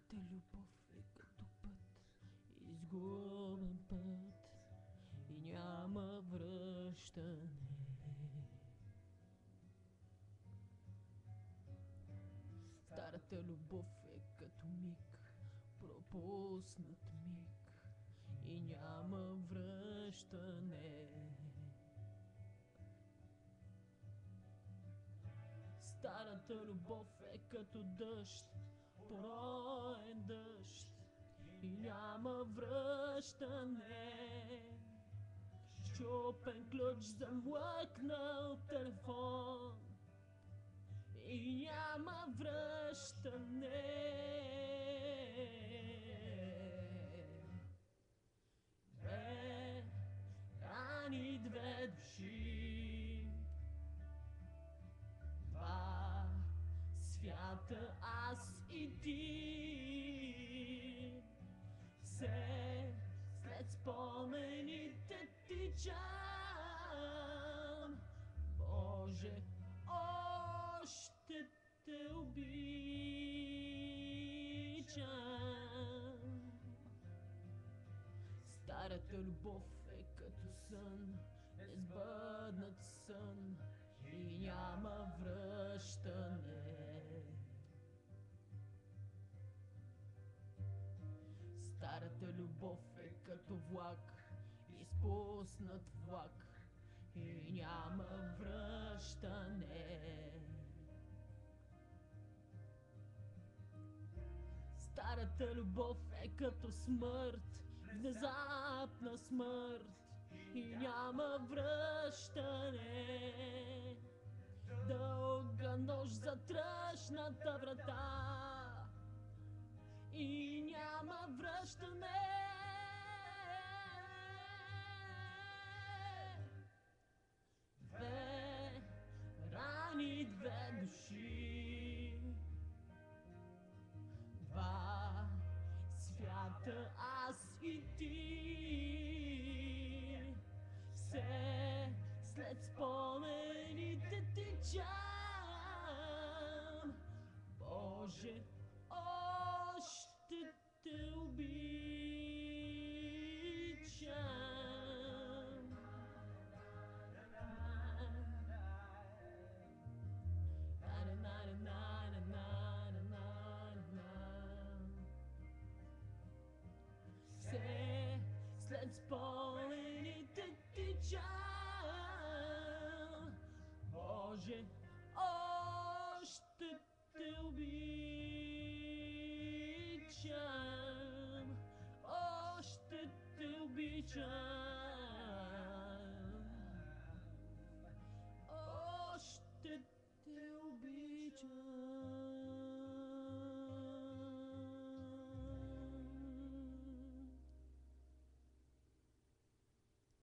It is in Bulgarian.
Старата любов е като път, изгубен път и няма връщане. Старата любов е като миг, пропуснат миг и няма връщане. Старата любов е като дъжд, пороен дъжд и няма връщане. Щупен ключ, замлъкнал телефон и няма връщане. Две рани, две души, два свята, аз и ти. Все след спомените тичам. Боже, още те обичам. Старата любов е като сън, несбъднат сън и няма връщане. Старата любов е като влак, изпуснат влак и няма връщане. Старата любов е като смърт, внезапна смърт и няма връщане. Дълга нощ за тръшната врата и няма връщане. Две рани, две души, два свята, аз и ти. Все след спомените тичам. Боже, още те обичам. Все след спомените тичам. Боже, още те обичам. Още те обичам.